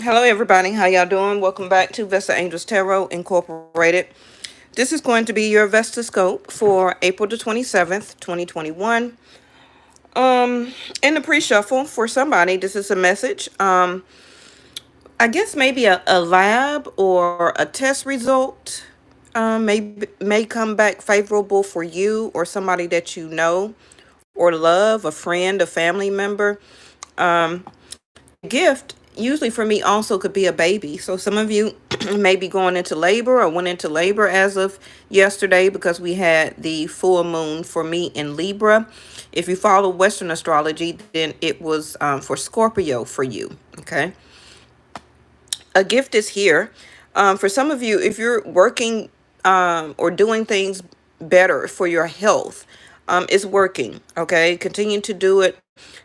Hello, everybody. How y'all doing? Welcome back to Vestaangelstarot Incorporated. This is going to be your Vesta scope for April the 27th, 2021. In the pre-shuffle for somebody, this is a message. I guess maybe a lab or a test result may come back favorable for you or somebody that you know or love, a friend, a family member. The gift usually for me also could be a baby. So some of you may be going into labor or went into labor as of yesterday because we had the full moon for me in Libra. If you follow Western astrology, then it was for Scorpio for you. Okay. A gift is here. For some of you, if you're working or doing things better for your health, it's working. Okay. Continue to do it.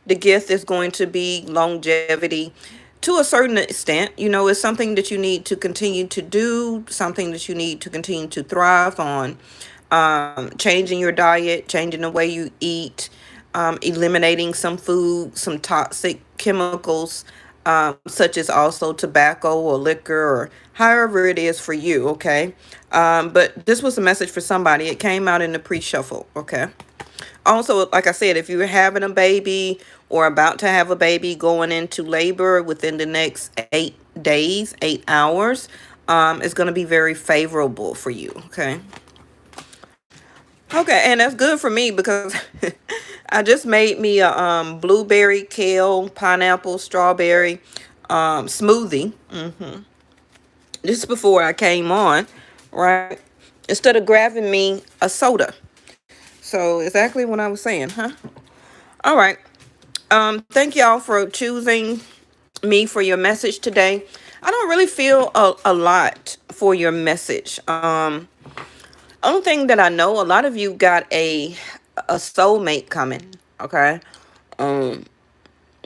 The gift is going to be longevity to a certain extent. It's something that you need to continue to do, something that you need to continue to thrive on. Changing your diet, changing the way you eat, eliminating some food, some toxic chemicals, such as also tobacco or liquor or however it is for you, okay? But this was a message for somebody. It came out in the pre-shuffle, okay? Also, like I said, if you're having a baby or about to have a baby going into labor within the next 8 days, 8 hours, it's going to be very favorable for you, okay? Okay, and that's good for me because I just made me a blueberry, kale, pineapple, strawberry smoothie. This is before I came on, right? Instead of grabbing me a soda. So exactly what I was saying, huh? All right. Thank y'all for choosing me for your message today. I don't really feel a lot for your message. Only thing that I know, a lot of you got a soulmate coming. Okay. Um,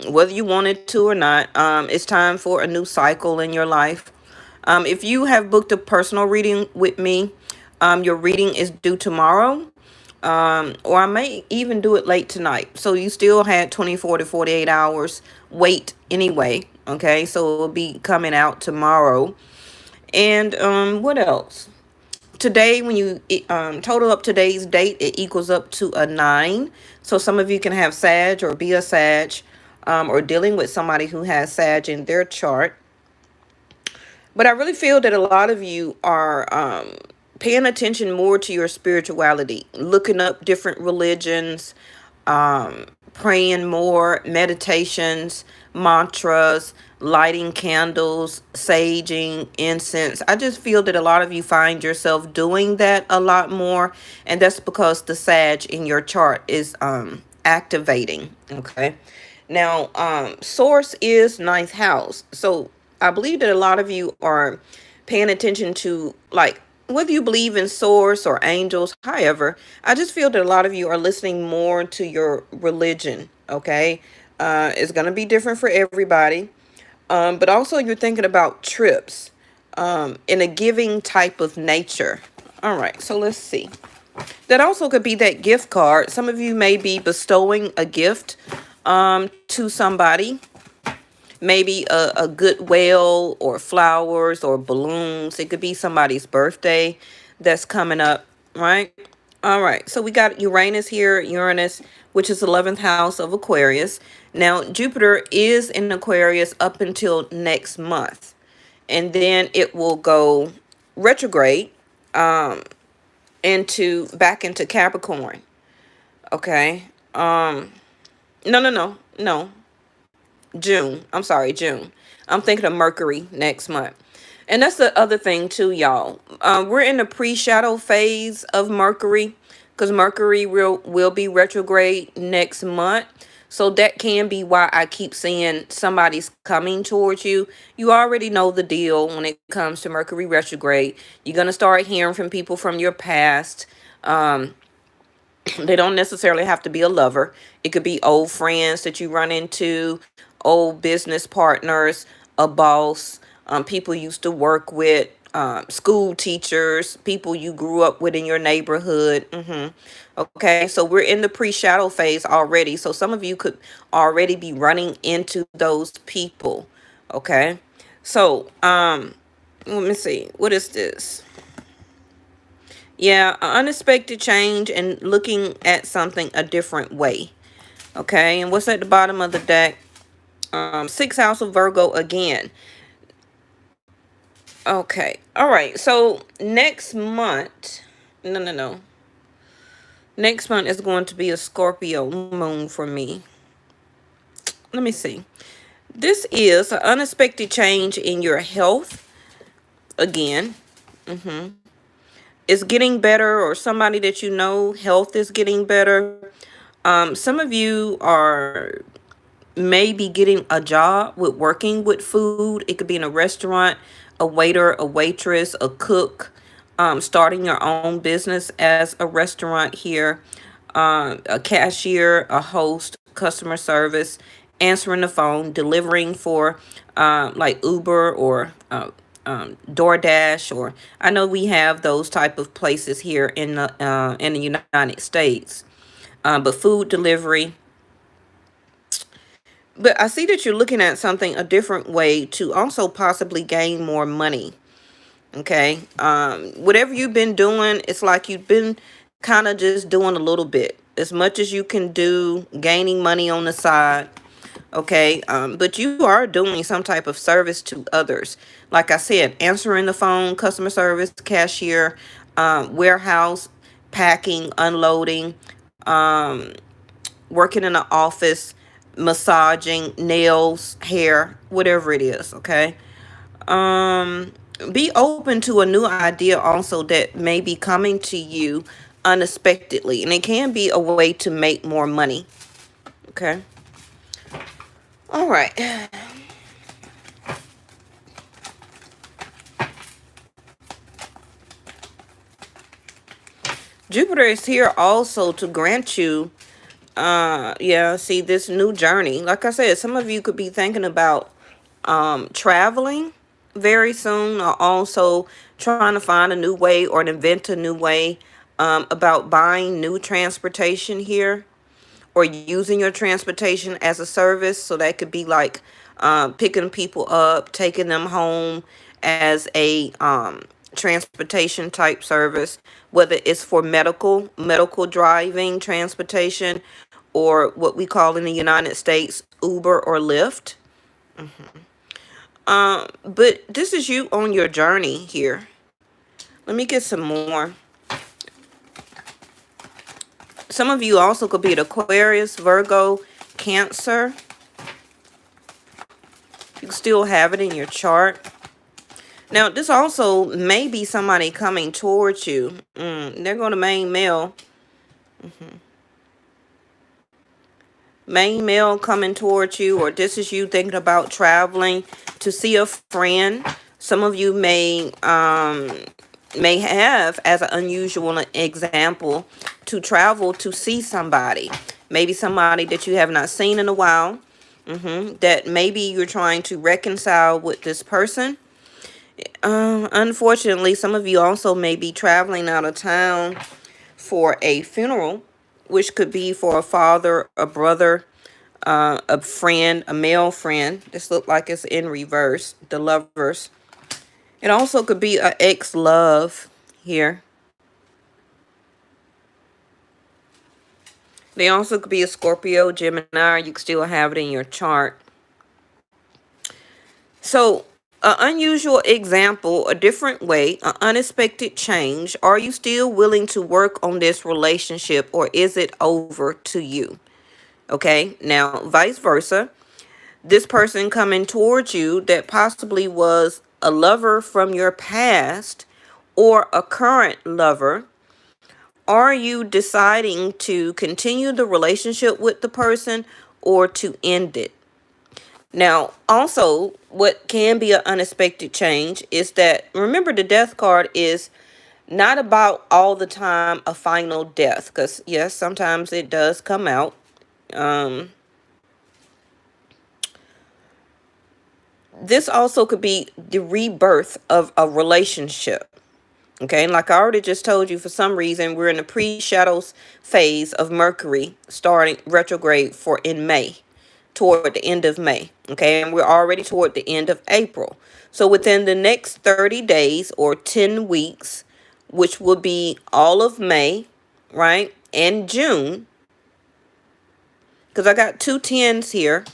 whether you wanted to or not, it's time for a new cycle in your life. If you have booked a personal reading with me, your reading is due tomorrow. Or I may even do it late tonight. So you still had 24 to 48 hours wait anyway. Okay, so it will be coming out tomorrow. And what else? Today, when you total up today's date, it equals up to a 9. So some of you can have Sag or be a Sag, or dealing with somebody who has Sag in their chart. But I really feel that a lot of you are paying attention more to your spirituality, looking up different religions, praying more, meditations, mantras, lighting candles, saging, incense. I just feel that a lot of you find yourself doing that a lot more. And that's because the Sag in your chart is activating. Okay. Now, source is ninth house. So I believe that a lot of you are paying attention to, like, whether you believe in source or angels. However, I just feel that a lot of you are listening more to your religion. Okay. It's going to be different for everybody. But also you're thinking about trips in a giving type of nature. All right. So let's see. That also could be that gift card. Some of you may be bestowing a gift to somebody, maybe a goodwill or flowers or balloons. It could be somebody's birthday that's coming up, right? All right, so we got Uranus here, Uranus, which is 11th house of Aquarius. Now, Jupiter is in Aquarius up until next month, and then it will go retrograde um, into back into Capricorn. Okay. No. June. I'm sorry, June. I'm thinking of Mercury next month. And that's the other thing too, y'all. We're in the pre-shadow phase of Mercury because Mercury will be retrograde next month. So that can be why I keep seeing somebody's coming towards you. You already know the deal when it comes to Mercury retrograde. You're going to start hearing from people from your past. Um, they don't necessarily have to be a lover. It could be old friends that you run into, old business partners, a boss, people you used to work with, school teachers, people you grew up with in your neighborhood. Okay, so we're in the pre-shadow phase already. So some of you could already be running into those people. Okay. So, let me see. What is this? Yeah, an unexpected change and looking at something a different way. Okay, and what's at the bottom of the deck? Sixth house of Virgo again. Okay, all right. So next month, no. Next month is going to be a Scorpio moon for me. Let me see. This is an unexpected change in your health again. It's getting better, or somebody that you know, health is getting better. Some of you are maybe getting a job with working with food. It could be in a restaurant, a waiter, a waitress, a cook, starting your own business as a restaurant here, a cashier, a host, customer service, answering the phone, delivering for like Uber or DoorDash, or I know we have those type of places here in the United States, but food delivery. But I see that you're looking at something a different way to also possibly gain more money. Okay. Whatever you've been doing, it's like you've been kind of just doing a little bit. As much as you can do, gaining money on the side. Okay. But you are doing some type of service to others. Like I said, answering the phone, customer service, cashier, warehouse, packing, unloading, um, working in an office, massaging, nails, hair, whatever it is, okay? Um be open to a new idea also that may be coming to you unexpectedly, and it can be a way to make more money, okay? All right. Jupiter is here also to grant you yeah, see, this new journey. Like I said, some of you could be thinking about traveling very soon, or also trying to find a new way or invent a new way, about buying new transportation here, or using your transportation as a service. So that could be like picking people up, taking them home as a transportation type service, whether it's for medical driving transportation, or what we call in the United States Uber or Lyft. But this is you on your journey here. Let me get some more. Some of you also could be an Aquarius, Virgo, Cancer. You can still have it in your chart. Now, this also may be somebody coming towards you. They're going to main male. Main male coming towards you, or this is you thinking about traveling to see a friend. Some of you may have, as an unusual example, to travel to see somebody. Maybe somebody that you have not seen in a while. That maybe you're trying to reconcile with this person. Unfortunately, some of you also may be traveling out of town for a funeral, which could be for a father, a brother, a friend, a male friend. This look like it's in reverse, the lovers. It also could be an ex-love here. They also could be a Scorpio, Gemini. You can still have it in your chart. So, an unusual example, a different way, an unexpected change. Are you still willing to work on this relationship, or is it over to you? Okay, now vice versa. This person coming towards you that possibly was a lover from your past or a current lover. Are you deciding to continue the relationship with the person or to end it? Now, also, what can be an unexpected change is that, remember, the death card is not about all the time a final death, because yes, sometimes it does come out. This also could be the rebirth of a relationship. Okay, and like I already just told you, for some reason, we're in the pre-shadows phase of Mercury starting retrograde for in May. toward the end of May. Okay, and we're already toward the end of April. So within the next 30 days or 10 weeks, which will be all of May, right, and June, because I got two tens here,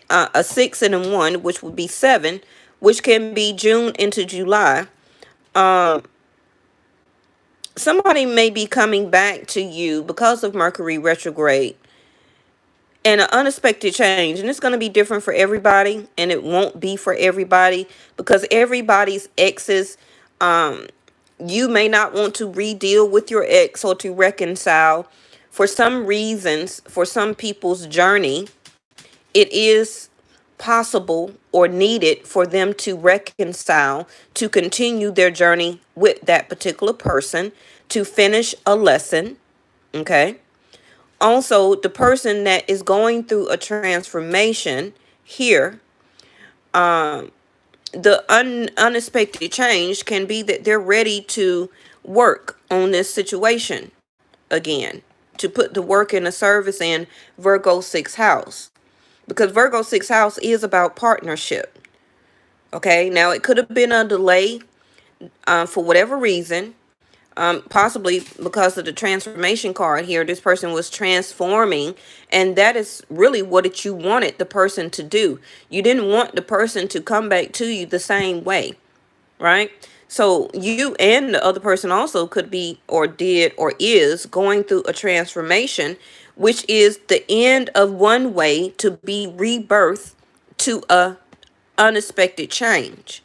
a 6 and a 1, which would be 7, which can be June into July. Somebody may be coming back to you because of Mercury retrograde and an unexpected change. And it's going to be different for everybody, and it won't be for everybody because everybody's exes, you may not want to re-deal with your ex or to reconcile. For some reasons, for some people's journey, it is possible or needed for them to reconcile, to continue their journey with that particular person, to finish a lesson. Okay. Also, the person that is going through a transformation here, the unexpected change can be that they're ready to work on this situation again, to put the work and the service in Virgo 6th house. Because Virgo 6th house is about partnership. Okay, now it could have been a delay for whatever reason. Possibly because of the transformation card here, this person was transforming, and that is really what you wanted the person to do. You didn't want the person to come back to you the same way, right? So you and the other person also could be or did or is going through a transformation, which is the end of one way to be rebirthed to a unexpected change.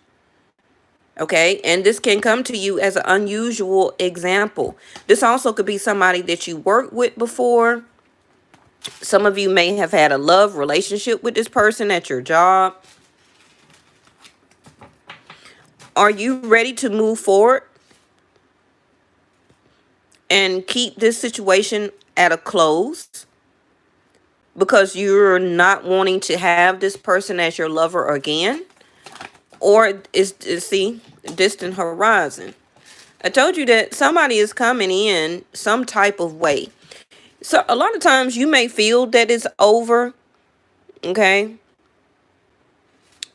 Okay, and this can come to you as an unusual example. This also could be somebody that you worked with before. Some of you may have had a love relationship with this person at your job. Are you ready to move forward and keep this situation at a close because you're not wanting to have this person as your lover again? Or see, distant horizon. I told you that somebody is coming in some type of way. So a lot of times you may feel that it's over, okay?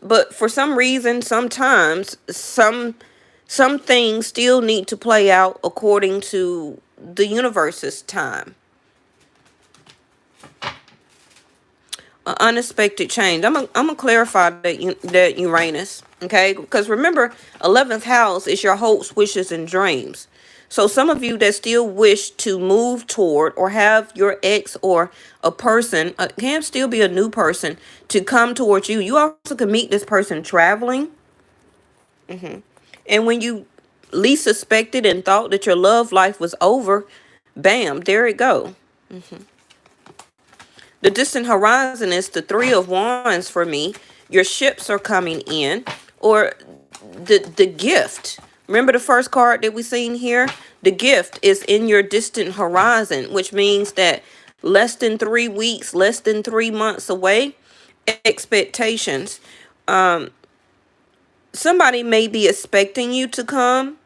But for some reason, sometimes some things still need to play out according to the universe's time. Unexpected change. I'm gonna clarify that Uranus, okay? Because remember, 11th house is your hopes, wishes, and dreams. So some of you that still wish to move toward or have your ex or a person, can still be a new person, to come towards you. You also can meet this person traveling. And when you least suspected and thought that your love life was over, bam, there it go. The distant horizon is the 3 of Wands for me. Your ships are coming in, or the gift. Remember the first card that we seen here? The gift is in your distant horizon, which means that less than 3 weeks, less than 3 months away. Expectations. Somebody may be expecting you to come,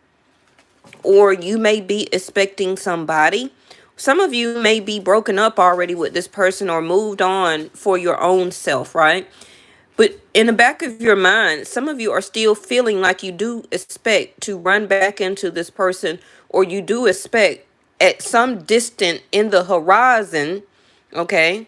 or you may be expecting somebody. Some of you may be broken up already with this person or moved on for your own self, right? But in the back of your mind, some of you are still feeling like you do expect to run back into this person, or you do expect at some distant in the horizon, okay,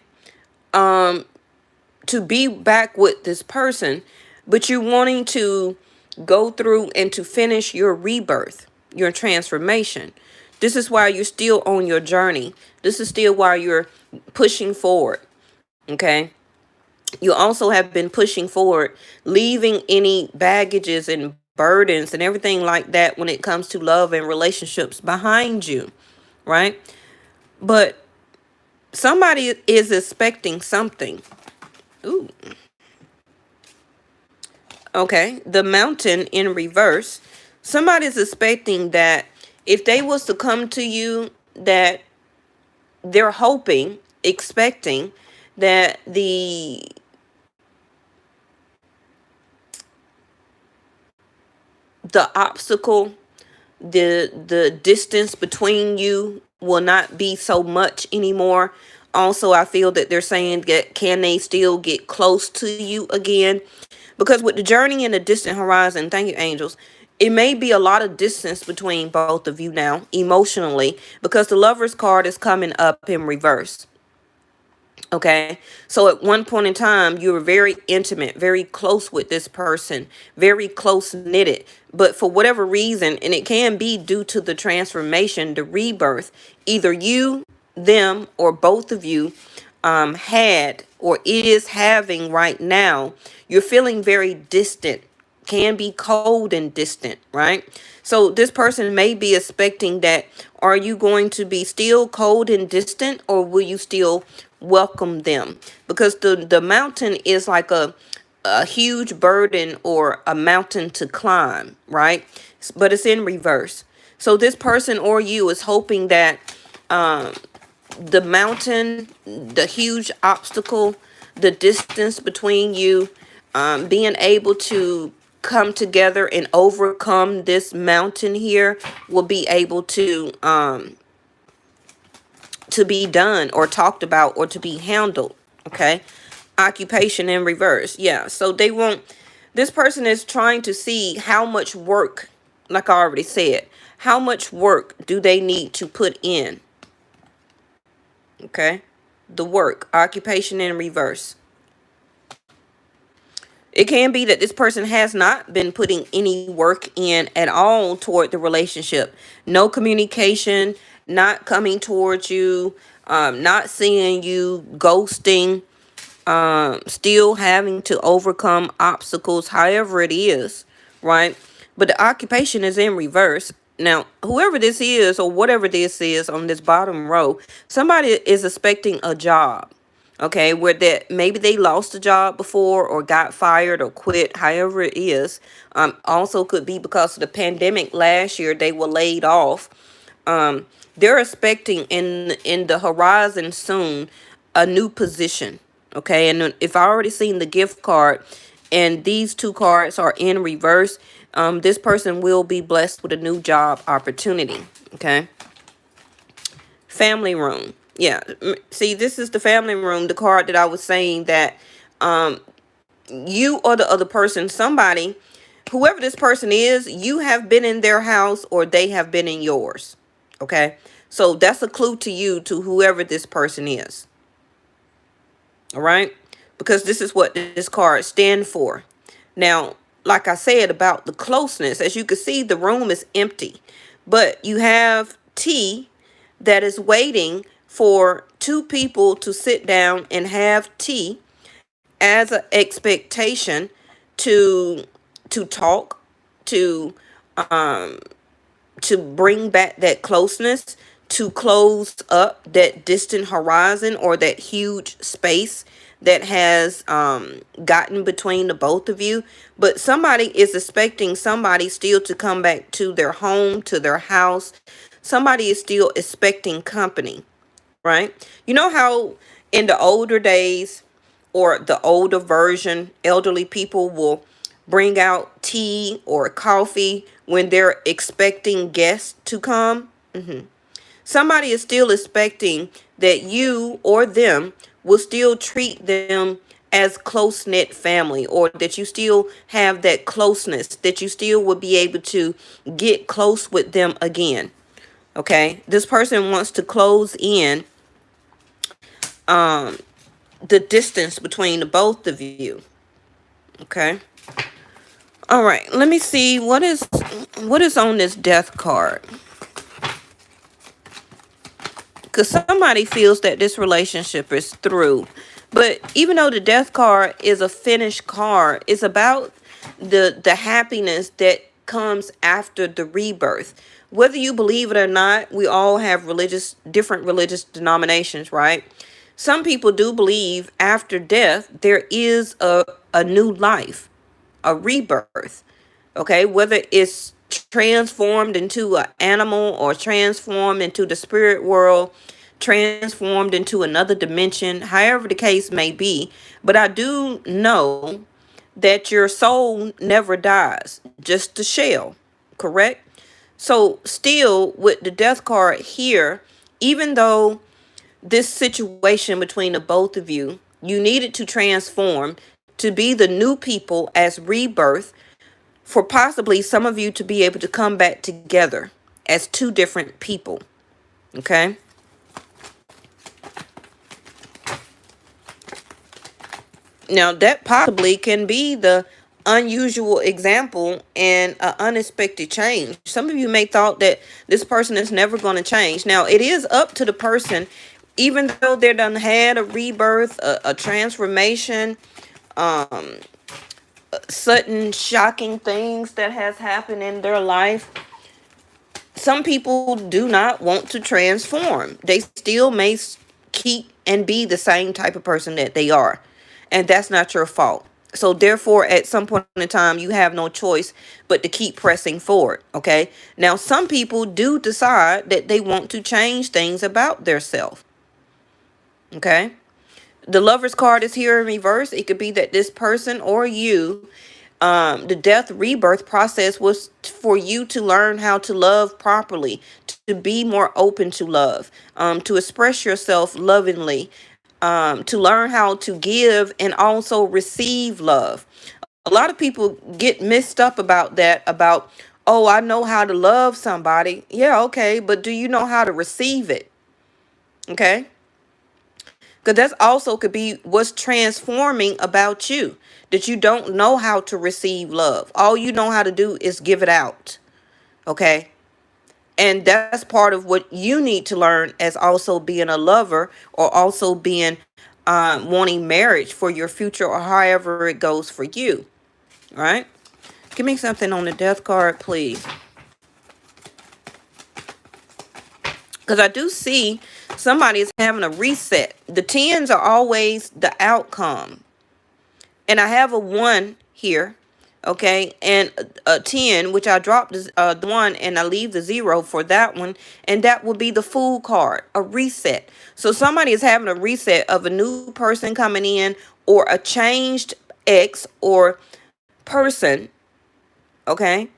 to be back with this person, but you're wanting to go through and to finish your rebirth, your transformation. This is why you're still on your journey. This is still why you're pushing forward. Okay. You also have been pushing forward, leaving any baggages and burdens and everything like that when it comes to love and relationships behind you. Right. But somebody is expecting something. Ooh. Okay. The mountain in reverse. Somebody's expecting that if they was to come to you, that they're hoping, expecting that the obstacle, the distance between you will not be so much anymore. Also, I feel that they're saying that can they still get close to you again? Because with the journey in the distant horizon, thank you, angels, it may be a lot of distance between both of you now, emotionally, because the Lover's card is coming up in reverse. Okay. So at one point in time, you were very intimate, very close with this person, very close knitted. But for whatever reason, and it can be due to the transformation, the rebirth, either you, them, or both of you had or is having right now, you're feeling very distant, can be cold and distant, right? So this person may be expecting that, are you going to be still cold and distant, or will you still welcome them? Because the mountain is like a huge burden or a mountain to climb, right? But it's in reverse. So this person or you is hoping that the mountain, the huge obstacle, the distance between you, being able to come together and overcome this mountain here will be able to be done or talked about or to be handled. Okay. Occupation in reverse. Yeah. So they won't, this person is trying to see how much work, like I already said, how much work do they need to put in? Okay. The work, occupation in reverse. It can be that this person has not been putting any work in at all toward the relationship. No communication, not coming towards you, not seeing you, ghosting, still having to overcome obstacles, however it is, right? But the occupation is in reverse. Now, whoever this is or whatever this is on this bottom row, somebody is expecting a job. Okay, where that maybe they lost a job before or got fired or quit, however it is. Also could be because of the pandemic last year, they were laid off. They're expecting in the horizon soon a new position. Okay, and if I already seen the gift card and these two cards are in reverse, this person will be blessed with a new job opportunity. Okay. Family room. Yeah. See, this is the family room, the card that I was saying that you or the other person, somebody, whoever this person is, you have been in their house or they have been in yours. Okay. So that's a clue to you, to whoever this person is. All right. Because this is what this card stands for. Now, like I said about the closeness, as you can see, the room is empty, but you have tea that is waiting for two people to sit down and have tea as an expectation to talk, to bring back that closeness, to close up that distant horizon or that huge space that has gotten between the both of you. But somebody is expecting somebody still to come back to their home, to their house. Somebody is still expecting company, right? You know how in the older days or the older version, elderly people will bring out tea or coffee when they're expecting guests to come? Somebody is still expecting that you or them will still treat them as close-knit family, or that you still have that closeness, that you still will be able to get close with them again. Okay, this person wants to close in the distance between the both of you. Okay. All right, let me see what is on this death card. Because somebody feels that this relationship is through. But even though the death card is a finished card, it's about the happiness that comes after the rebirth. Whether you believe it or not, we all have different religious denominations, right? Some people do believe after death there is a new life, a rebirth. Okay, whether it's transformed into an animal or transformed into the spirit world, transformed into another dimension, however the case may be. But I do know that your soul never dies, just the shell, correct? So still with the death card here, even though this situation between the both of you, you needed to transform to be the new people as rebirth, for possibly some of you to be able to come back together as two different people. Okay? Now, that possibly can be the unusual example and an unexpected change. Some of you may thought that this person is never going to change. Now, it is up to the person, even though they done had a rebirth, a transformation, sudden shocking things that has happened in their life. Some people do not want to transform. They still may keep and be the same type of person that they are. And that's not your fault. So therefore, at some point in time, you have no choice but to keep pressing forward. Okay. Now, some people do decide that they want to change things about themselves. Okay. The Lover's card is here in reverse. It could be that this person or you, the death rebirth process was for you to learn how to love properly, to be more open to love, to express yourself lovingly, to learn how to give and also receive love. A lot of people get mixed up about that, about, oh, I know how to love somebody. Yeah, okay, but do you know how to receive it? Okay? Because that's also could be what's transforming about you, that you don't know how to receive love. All you know how to do is give it out. Okay? And that's part of what you need to learn as also being a lover, or also being wanting marriage for your future, or however it goes for you. Right? Give me something on the death card, please. Because I do see somebody is having a reset. The 10s are always the outcome. And I have a 1 here. Okay, and a 10, which I dropped the 1 and I leave the 0 for that one, and that will be the Fool card, a reset. So somebody is having a reset of a new person coming in, or a changed ex or person, okay,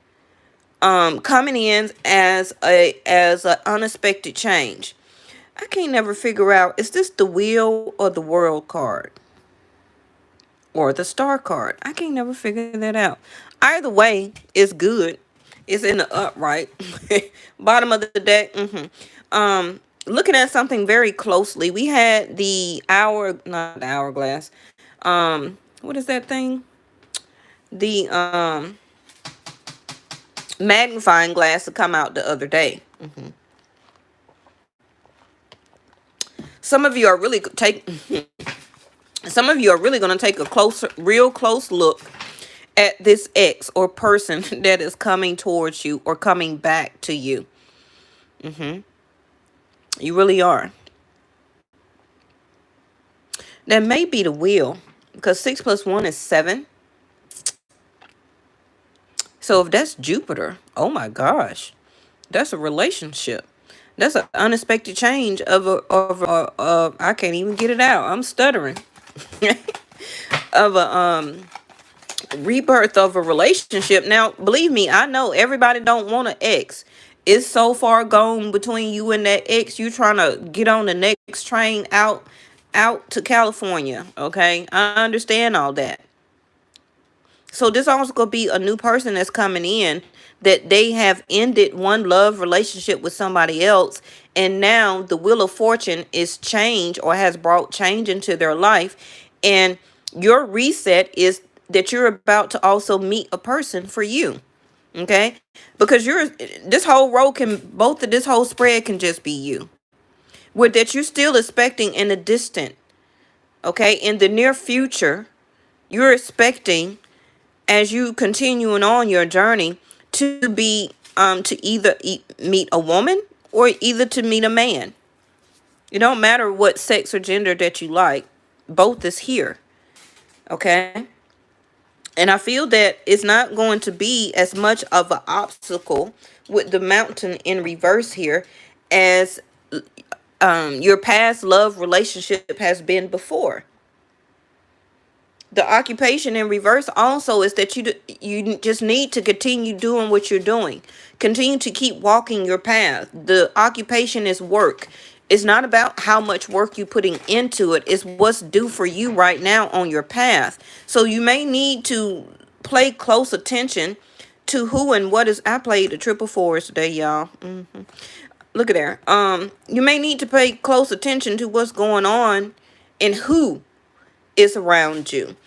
coming in as a unexpected change. I can't never figure out, is this the Wheel or the World card? Or the Star card. I can't never figure that out. Either way, it's good. It's in the upright. Bottom of the deck. Looking at something very closely. We had the not the hourglass. What is that thing? The magnifying glass to come out the other day. Some of you are really Some of you are really going to take a real close look at this ex or person that is coming towards you or coming back to you. You really are. That may be the Wheel, because 6 + 1 is 7. So if that's Jupiter, oh my gosh, that's a relationship. That's an unexpected change of I can't even get it out. I'm stuttering. Of a rebirth of a relationship. Now, believe me, I know everybody don't want an ex. It's so far gone between you and that ex. You trying to get on the next train out to California. Okay, I understand all that. So this also could be a new person that's coming in, that they have ended one love relationship with somebody else, and now the Wheel of Fortune is change, or has brought change into their life, and your reset is that you're about to also meet a person for you. Okay, because this whole road can, both of this whole spread can just be you, with that you're still expecting in the distant, okay, in the near future, you're expecting, as you continuing on your journey, to be to either meet a woman, or either to meet a man. It don't matter what sex or gender that you like, both is here. Okay, and I feel that it's not going to be as much of an obstacle with the Mountain in reverse here, as your past love relationship has been before. The occupation in reverse also is that you just need to continue doing what you're doing. Continue to keep walking your path. The occupation is work. It's not about how much work you're putting into it. It's what's due for you right now on your path. So you may need to play close attention to who and what is. I played the triple fours today, y'all. Look at there. You may need to pay close attention to what's going on and who is around you.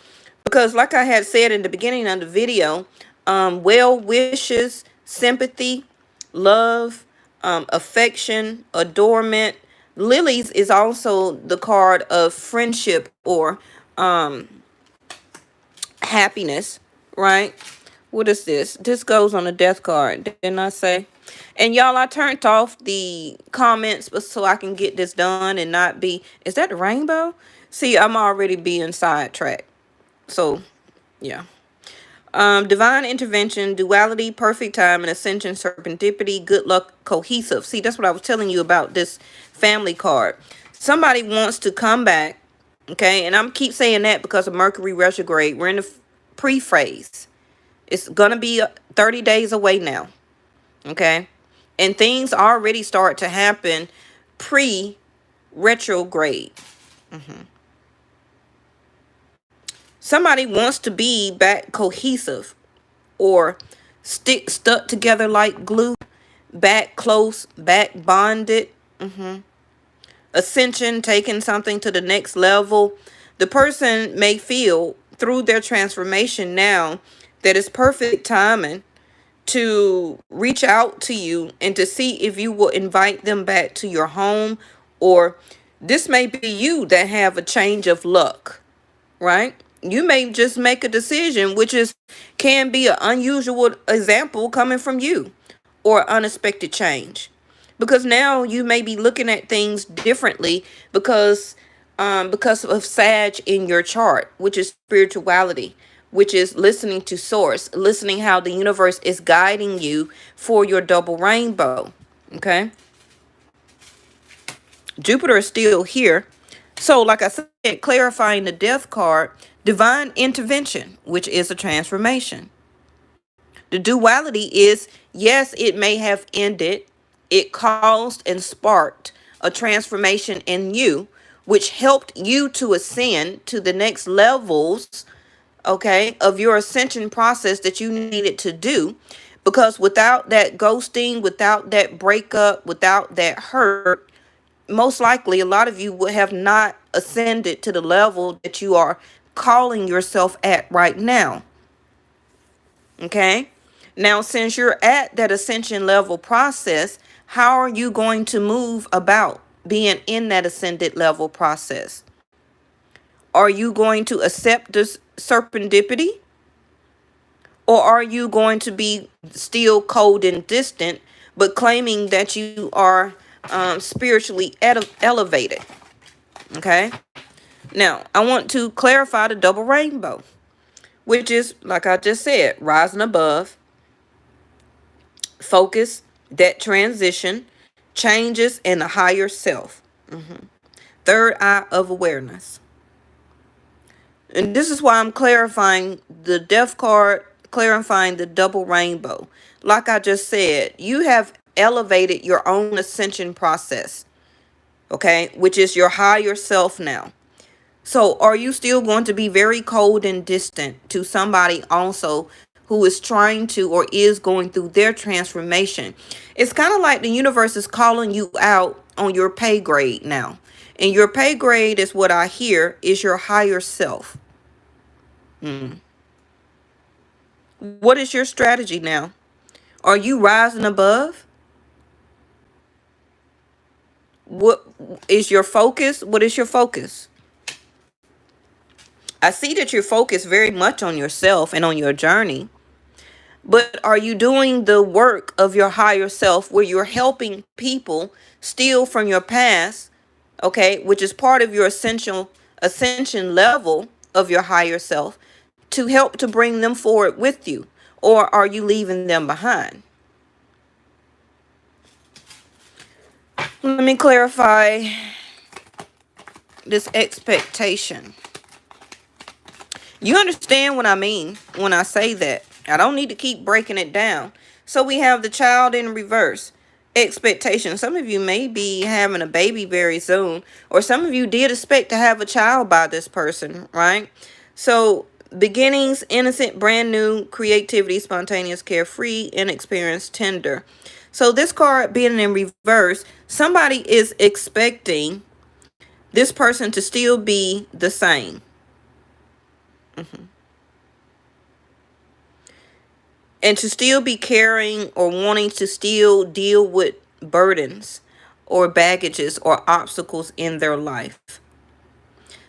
Because like I had said in the beginning of the video, well wishes, sympathy, love, affection, adornment. Lilies is also the card of friendship or happiness, right? What is this? This goes on the death card, didn't I say? And y'all, I turned off the comments so I can get this done and not be, is that the rainbow? See, I'm already being sidetracked. So, yeah. Divine intervention, duality, perfect time, and ascension, serendipity, good luck, cohesive. See, that's what I was telling you about this family card. Somebody wants to come back, okay? And I'm keep saying that because of Mercury retrograde. We're in the pre-phase. It's going to be 30 days away now, okay? And things already start to happen pre-retrograde. Somebody wants to be back cohesive or stuck together like glue, back close, back bonded. Ascension, taking something to the next level. The person may feel through their transformation now that it's perfect timing to reach out to you and to see if you will invite them back to your home, or this may be you that have a change of luck, right? You may just make a decision, which can be an unusual example coming from you, or unexpected change, because now you may be looking at things differently because of Sag in your chart, which is spirituality, which is listening to source, listening how the universe is guiding you for your double rainbow. Okay, Jupiter is still here. So like I said, clarifying the death card, divine intervention, which is a transformation. The duality is, yes, it may have ended. It caused and sparked a transformation in you, which helped you to ascend to the next levels, okay, of your ascension process that you needed to do. Because without that ghosting, without that breakup, without that hurt, most likely a lot of you would have not ascended to the level that you are calling yourself at right now. Okay. Now, since you're at that ascension level process, how are you going to move about being in that ascended level process? Are you going to accept this serendipity? Or are you going to be still cold and distant, but claiming that you are spiritually elevated? Okay. Now, I want to clarify the double rainbow, which is, like I just said, rising above, focus, that transition, changes in the higher self. Third eye of awareness. And this is why I'm clarifying the death card, clarifying the double rainbow. Like I just said, you have elevated your own ascension process, okay, which is your higher self now. So are you still going to be very cold and distant to somebody also who is trying to or is going through their transformation? It's kind of like the universe is calling you out on your pay grade now. And your pay grade is what I hear is your higher self. What is your strategy now? Are you rising above? What is your focus? What is your focus? I see that you're focused very much on yourself and on your journey. But are you doing the work of your higher self where you're helping people steal from your past, okay, which is part of your ascension level of your higher self, to help to bring them forward with you? Or are you leaving them behind? Let me clarify this expectation. You understand what I mean when I say that. I don't need to keep breaking it down. So we have the Child in reverse. expectation. Some of you may be having a baby very soon, or some of you did expect to have a child by this person, right? So beginnings, innocent, brand new, creativity, spontaneous, carefree, inexperienced, tender. So this card being in reverse, somebody is expecting this person to still be the same. And to still be caring or wanting to still deal with burdens or baggages or obstacles in their life.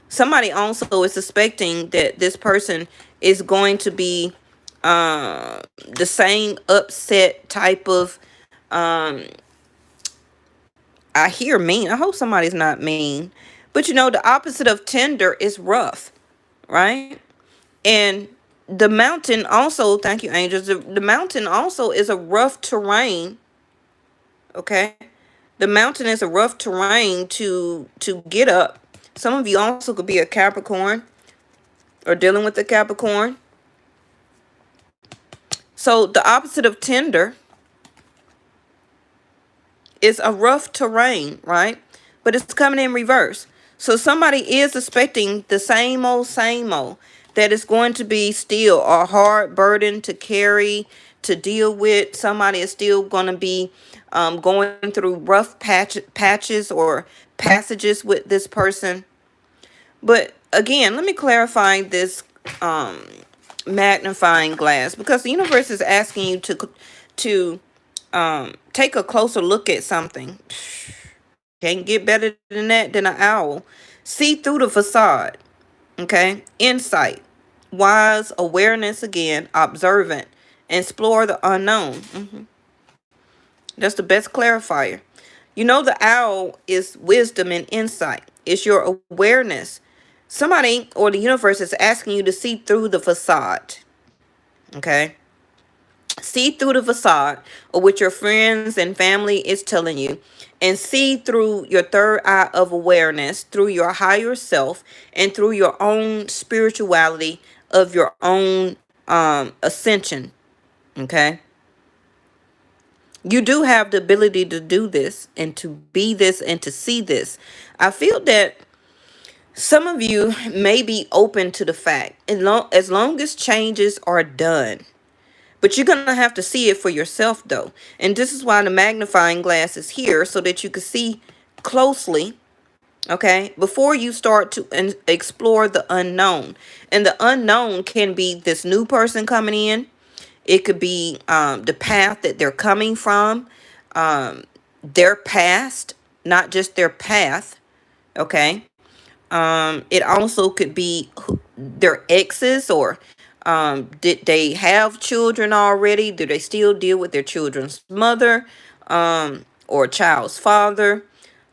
Somebody also is suspecting that this person is going to be the same upset type of, um, I hear mean. I hope somebody's not mean. But you know, the opposite of tender is rough, right? And the mountain also, thank you, angels. The mountain also is a rough terrain. Okay, the mountain is a rough terrain to get up. Some of you also could be a Capricorn or dealing with a Capricorn. So the opposite of tender is a rough terrain, right? But it's coming in reverse. So somebody is expecting the same old, that is going to be still a hard burden to carry, to deal with. Somebody is still going to be going through rough patches or passages with this person. But again, let me clarify this um, magnifying glass, because the universe is asking you to take a closer look at something. Can't get better than that than an owl. See through the facade. Okay? Insight. Wise awareness again. Observant. Explore the unknown. That's the best clarifier. You know, the owl is wisdom and insight. It's your awareness. Somebody or the universe is asking you to see through the facade. Okay? See through the facade of what your friends and family is telling you, and see through your third eye of awareness, through your higher self, and through your own spirituality of your own ascension. Okay, you do have the ability to do this and to be this and to see this. I feel that some of you may be open to the fact, as long as changes are done. But you're going to have to see it for yourself, though. And this is why the magnifying glass is here, so that you can see closely, okay, before you start to explore the unknown. And the unknown can be this new person coming in. It could be the path that they're coming from, their past, not just their path, okay? It also could be their exes, or did they have children already? Do they still deal with their children's mother, or child's father?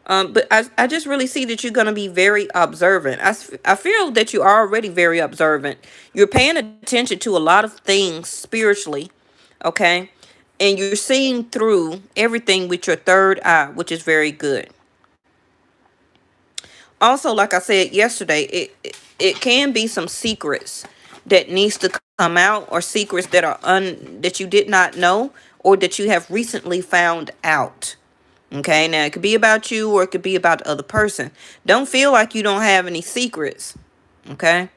But I just really see that you're going to be very observant. I feel that you are already very observant. You're paying attention to a lot of things spiritually, okay? And you're seeing through everything with your third eye, which is very good. Also, like I said yesterday, it can be some secrets that needs to come out, or secrets that are that you did not know, or that you have recently found out. Okay, now it could be about you, or it could be about the other person. Don't feel like you don't have any secrets. Okay,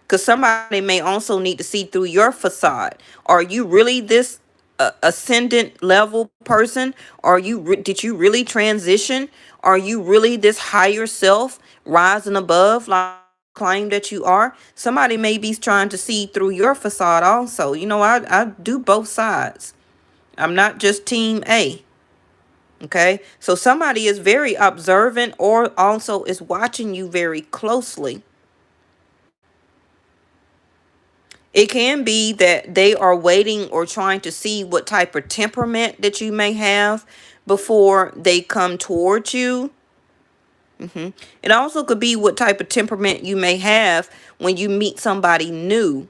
because somebody may also need to see through your facade. Are you really this ascendant level person? Are you did you really transition? Are you really this higher self rising above, like claim that you are? Somebody may be trying to see through your facade also. You know, I do both sides. I'm not just team A. Okay, so somebody is very observant, or also is watching you very closely. It can be that they are waiting or trying to see what type of temperament that you may have before they come towards you. It also could be what type of temperament you may have when you meet somebody new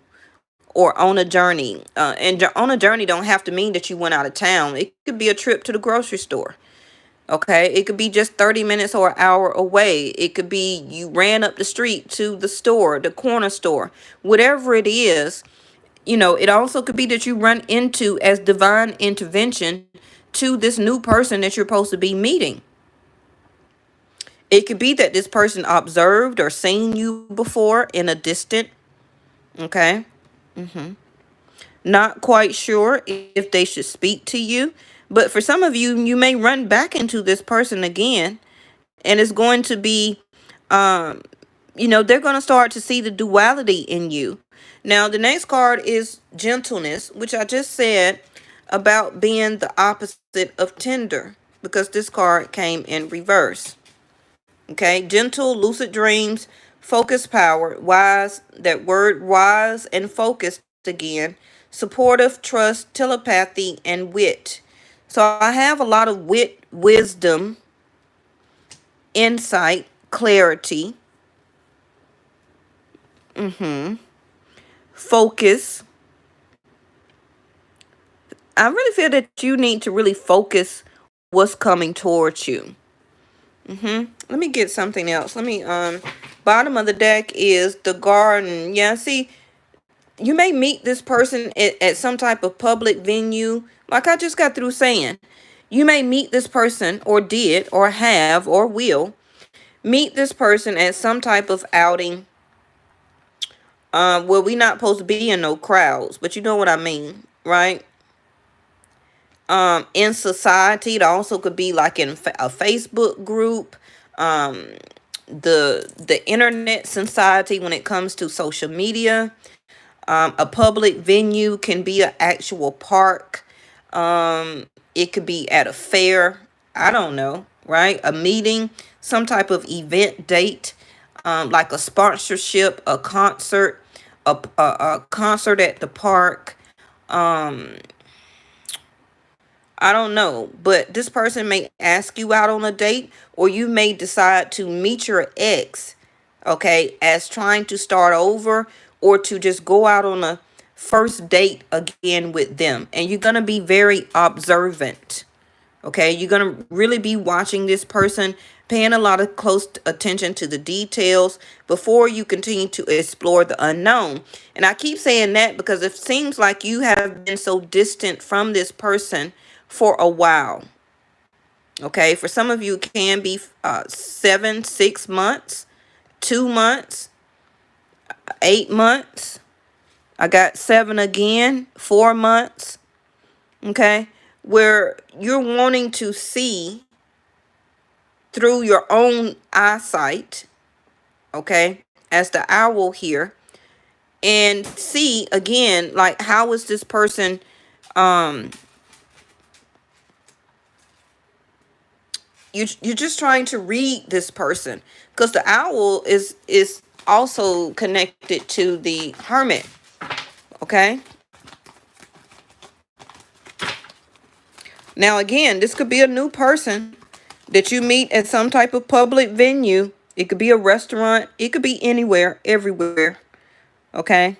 or on a journey. And on a journey don't have to mean that you went out of town. It could be a trip to the grocery store. Okay, it could be just 30 minutes or an hour away. It could be you ran up the street to the store, the corner store, whatever it is. You know, it also could be that you run into, as divine intervention, to this new person that you're supposed to be meeting. It could be that this person observed or seen you before in a distant, okay? Not quite sure if they should speak to you. But for some of you, you may run back into this person again. And it's going to be, um, they're going to start to see the duality in you. Now, the next card is gentleness, which I just said about being the opposite of tender, because this card came in reverse. Okay, gentle, lucid dreams, focus power, wise, that word wise and focused again, supportive, trust, telepathy, and wit. So I have a lot of wit, wisdom, insight, clarity, focus. I really feel that you need to really focus what's coming towards you. Let me get something else. Let me bottom of the deck is the garden. Yeah, see, you may meet this person at some type of public venue. Like I just got through saying, you may meet this person, or did, or have, or will meet this person at some type of outing. Well, we not supposed to be in no crowds, but you know what I mean, right? In society, it also could be like in a Facebook group, the internet society when it comes to social media. A public venue can be an actual park. It could be at a fair. I don't know, right? A meeting, some type of event date, like a sponsorship, a concert, a concert at the park. I don't know, but this person may ask you out on a date, or you may decide to meet your ex, okay, as trying to start over, or to just go out on a first date again with them. And you're going to be very observant, okay? You're going to really be watching this person, paying a lot of close attention to the details before you continue to explore the unknown. And I keep saying that because it seems like you have been so distant from this person for a while. Okay, for some of you it can be 6 months, 2 months, 8 months. I got 7 again, 4 months. Okay, where you're wanting to see through your own eyesight, okay, as the owl here, and see again, like, how is this person you're just trying to read this person, because the owl is also connected to the hermit. Okay, now again, this could be a new person that you meet at some type of public venue. It could be a restaurant, it could be anywhere, everywhere. Okay,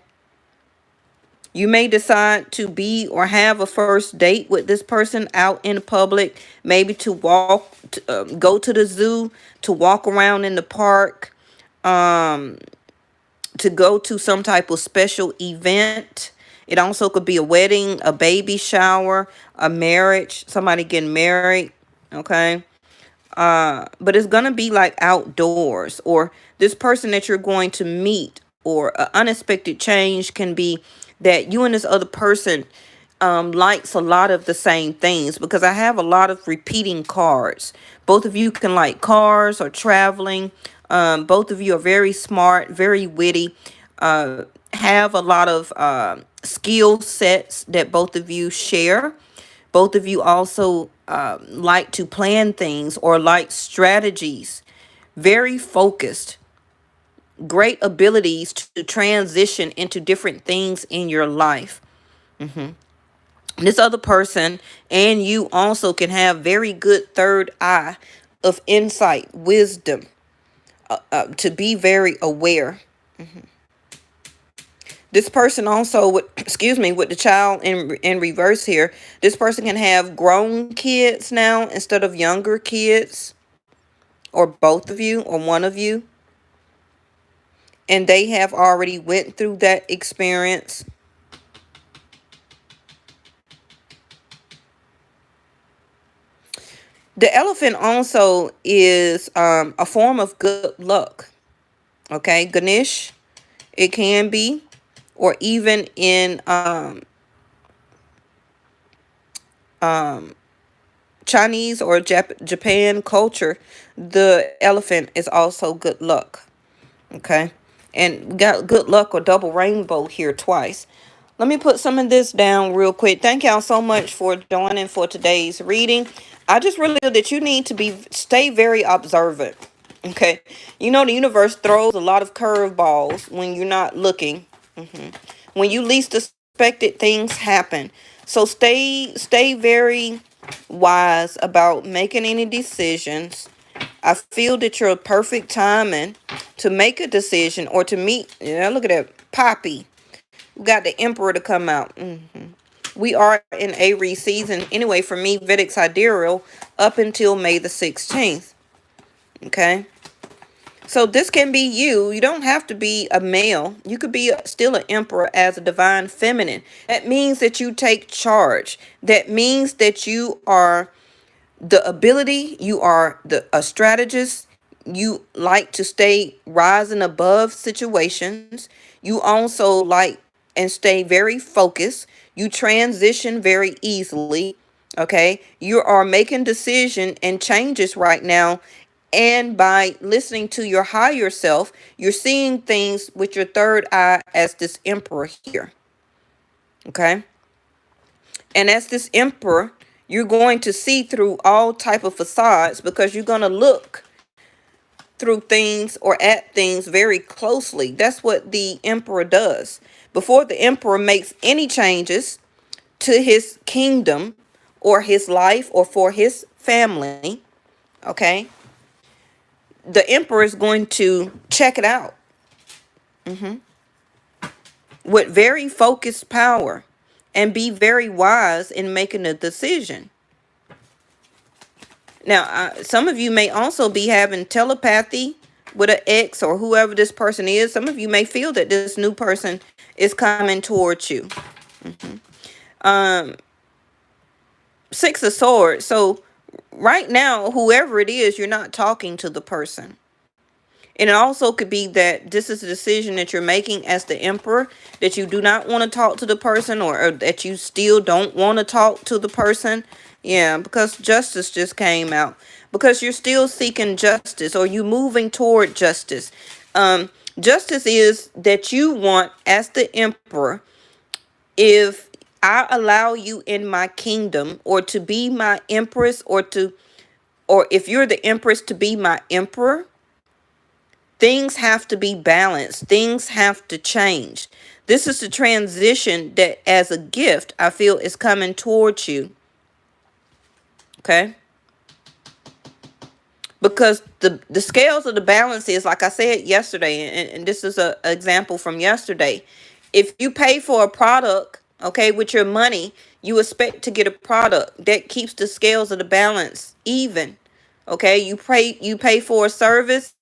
you may decide to be or have a first date with this person out in the public, maybe to go to the zoo, to walk around in the park, to go to some type of special event. It also could be a wedding, a baby shower, a marriage, somebody getting married, okay? But it's going to be like outdoors, or this person that you're going to meet, or an unexpected change can be that you and this other person likes a lot of the same things, because I have a lot of repeating cards. Both of you can like cars or traveling. Both of you are very smart, very witty, have a lot of skill sets that both of you share. Both of you also like to plan things or like strategies. Very focused. Great abilities to transition into different things in your life. This other person and you also can have very good third eye of insight, wisdom, to be very aware. This person also, with, excuse me, with the child in reverse here, this person can have grown kids now instead of younger kids, or both of you, or one of you. And they have already went through that experience. The elephant also is a form of good luck. Okay, Ganesh, it can be, or even in Chinese or Japan culture, the elephant is also good luck. Okay, and we got good luck or double rainbow here twice. Let me put some of this down real quick. Thank y'all so much for joining for today's reading. I just really feel that you need to stay very observant. Okay, you know the universe throws a lot of curveballs when you're not looking. When you least expect it, things happen. So stay very wise about making any decisions. I feel that you're a perfect timing to make a decision or to meet. Yeah, look at that Poppy. We got the Emperor to come out. We are in Aries season anyway. For me, Vedic Sidereal up until May the 16th. Okay. So this can be you. You don't have to be a male. You could be still an emperor as a divine feminine. That means that you take charge. That means that you are the ability. You are a strategist. You like to stay rising above situations. You also like and stay very focused. You transition very easily. Okay. You are making decision and changes right now, and by listening to your higher self, you're seeing things with your third eye as this emperor here. Okay. And as this emperor, you're going to see through all type of facades because you're going to look through things or at things very closely. That's what the emperor does. Before the emperor makes any changes to his kingdom or his life or for his family, okay, the emperor is going to check it out with very focused power and be very wise in making a decision. Now, some of you may also be having telepathy with an ex or whoever this person is. Some of you may feel that this new person is coming towards you. Six of Swords. So right now, whoever it is, you're not talking to the person. And it also could be that this is a decision that you're making as the emperor, that you do not want to talk to the person, or that you still don't want to talk to the person. Yeah, because justice just came out. Because you're still seeking justice, or you moving toward justice. Justice is that you want, as the emperor, if I allow you in my kingdom, or to be my empress, or if you're the empress, to be my emperor, things have to be balanced. Things have to change. This is the transition that as a gift, I feel is coming towards you. Okay. Because the scales of the balance is, like I said yesterday, and this is an example from yesterday. If you pay for a product, okay, with your money, you expect to get a product that keeps the scales of the balance even. Okay. You pay for a service.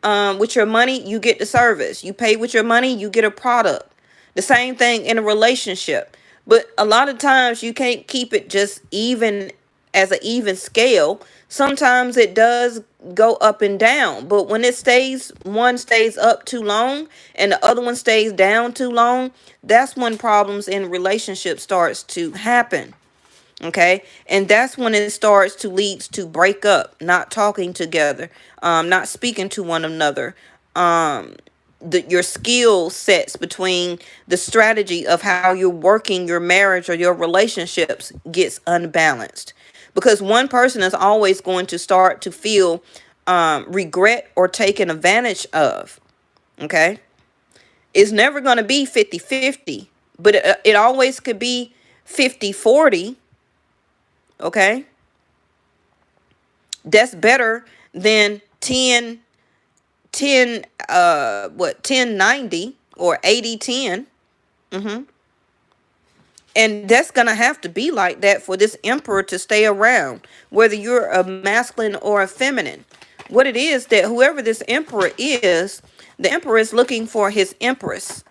With your money, you get the service. You pay with your money, you get a product. The same thing in a relationship. But a lot of times you can't keep it just even as an even scale. Sometimes it does go up and down. But when one stays up too long and the other one stays down too long, that's when problems in relationships starts to happen. Okay. And that's when it starts to lead to break up, not talking together, not speaking to one another. Your skill sets between the strategy of how you're working your marriage or your relationships gets unbalanced, because one person is always going to start to feel regret or taken advantage of. Okay. It's never going to be 50-50, but it always could be 50-40. Okay. That's better than 10-90 or 80-10. And that's going to have to be like that for this emperor to stay around, whether you're a masculine or a feminine. What it is that whoever this emperor is, the emperor is looking for his empress.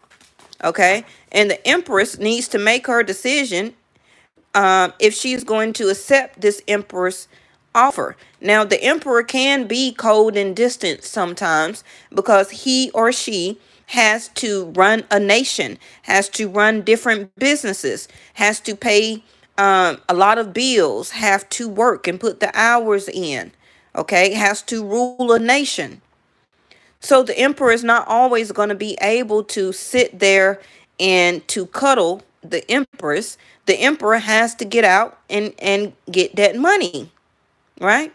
Okay. And the empress needs to make her decision if she's going to accept this empress offer. Now, the emperor can be cold and distant sometimes because he or she has to run a nation, has to run different businesses, has to pay a lot of bills, have to work and put the hours in, okay, has to rule a nation. So the emperor is not always going to be able to sit there and to cuddle the empress. The emperor has to get out and get that money, right?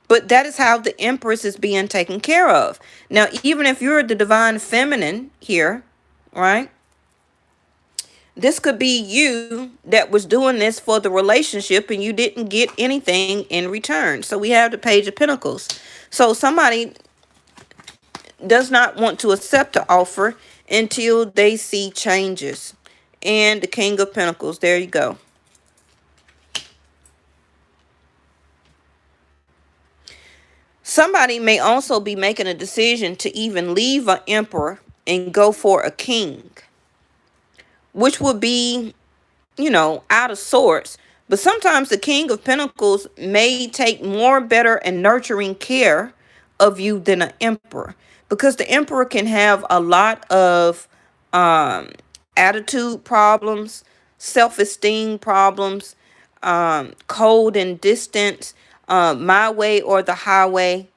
But that is how the empress is being taken care of. Now, even if you're the divine feminine here, right? This could be you that was doing this for the relationship and you didn't get anything in return. So we have the Page of Pentacles. So somebody does not want to accept the offer until they see changes. And the King of Pentacles, there you go. Somebody may also be making a decision to even leave an emperor and go for a king, which would be, out of sorts. But sometimes the King of Pentacles may take more better and nurturing care of you than an emperor, because the emperor can have a lot of attitude problems, self-esteem problems, cold and distant, my way or the highway.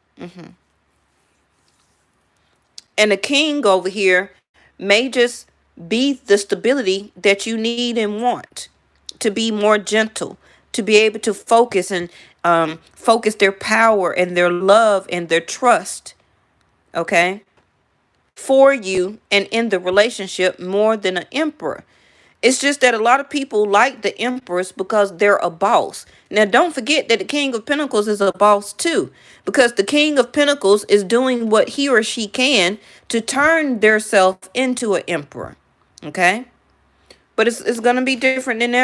And the king over here may just be the stability that you need and want, to be more gentle, to be able to focus and focus their power and their love and their trust, okay, for you and in the relationship more than an emperor. It's just that a lot of people like the empress because they're a boss. Now, don't forget that the King of Pentacles is a boss too, because the King of Pentacles is doing what he or she can to turn their self into an emperor. Okay? But it's going to be different than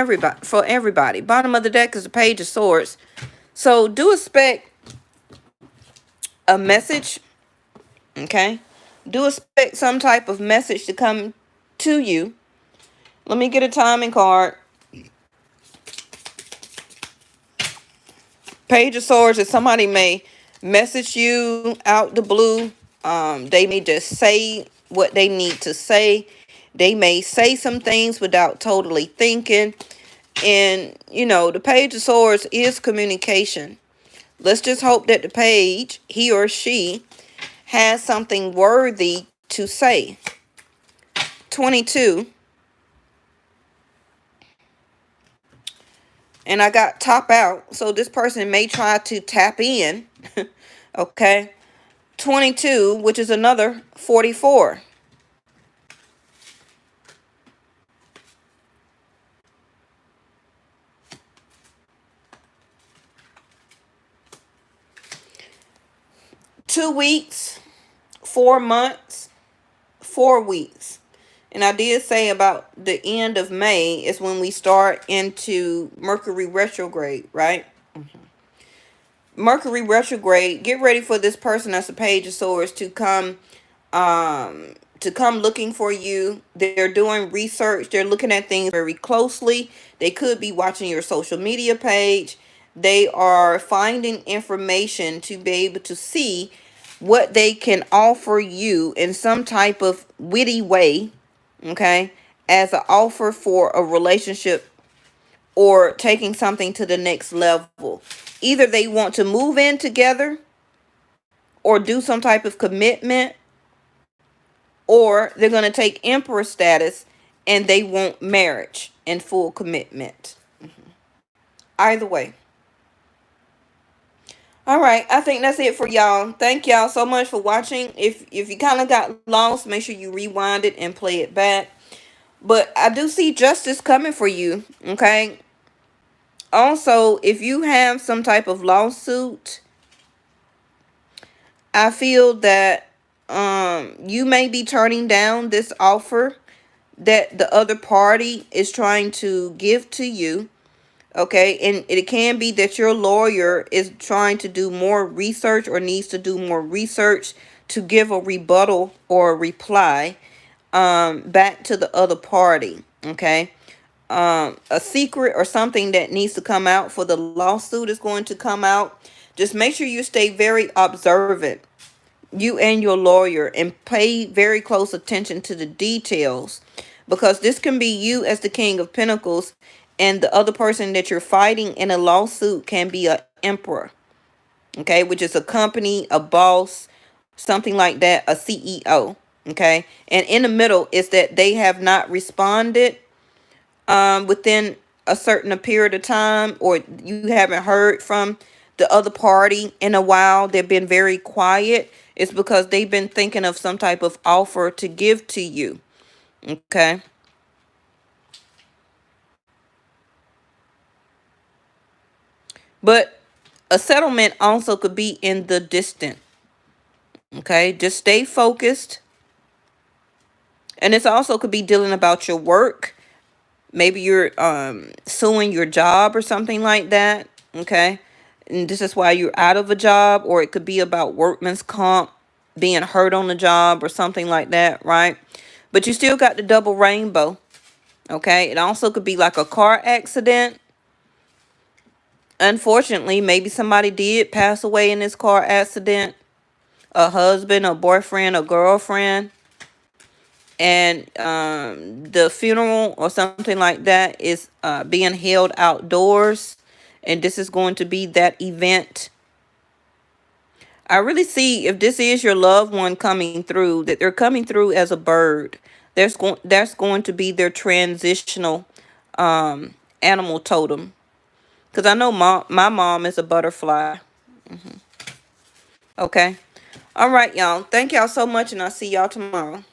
for everybody. Bottom of the deck is the Page of Swords. So do expect a message. Okay? Do expect some type of message to come to you. Let me get a timing card. Page of Swords is somebody may message you out the blue. They may just say what they need to say. They may say some things without totally thinking. And, the Page of Swords is communication. Let's just hope that the page, he or she, has something worthy to say. 22. And I got top out. So this person may try to tap in. Okay. 22, which is another 44. Two weeks, 4 months, 4 weeks. And I did say about the end of May is when we start into Mercury Retrograde, right? Mercury Retrograde, get ready for this person that's a Page of Swords to come looking for you. They're doing research. They're looking at things very closely. They could be watching your social media page. They are finding information to be able to see what they can offer you in some type of witty way, okay, as an offer for a relationship or taking something to the next level. Either they want to move in together or do some type of commitment, or they're going to take emperor status and they want marriage and full commitment. Either way. All right, I think that's it for y'all. Thank y'all so much for watching. If you kind of got lost, make sure you rewind it and play it back. But I do see justice coming for you, okay? Also, if you have some type of lawsuit, I feel that you may be turning down this offer that the other party is trying to give to you. Okay, and it can be that your lawyer is trying to do more research or needs to do more research to give a rebuttal or a reply back to the other party. Okay, a secret or something that needs to come out, for the lawsuit is going to come out. Just make sure you stay very observant, you and your lawyer, and pay very close attention to the details, because this can be you as the King of Pentacles, and the other person that you're fighting in a lawsuit can be an emperor, okay, which is a company, a boss, something like that, a CEO, okay. And in the middle is that they have not responded within a certain period of time, or you haven't heard from the other party in a while. They've been very quiet. It's because they've been thinking of some type of offer to give to you, okay. But a settlement also could be in the distant, okay. Just stay focused. And this also could be dealing about your work. Maybe you're suing your job or something like that, okay. And this is why you're out of a job, or it could be about workman's comp, being hurt on the job or something like that, right? But you still got the double rainbow, okay. It also could be like a car accident. Unfortunately, maybe somebody did pass away in this car accident, a husband, a boyfriend, a girlfriend, and the funeral or something like that is being held outdoors, and this is going to be that event. I really see, if this is your loved one coming through, that they're coming through as a bird. That's going to be their transitional animal totem, because I know my mom is a butterfly. Okay. All right, y'all. Thank y'all so much, and I'll see y'all tomorrow.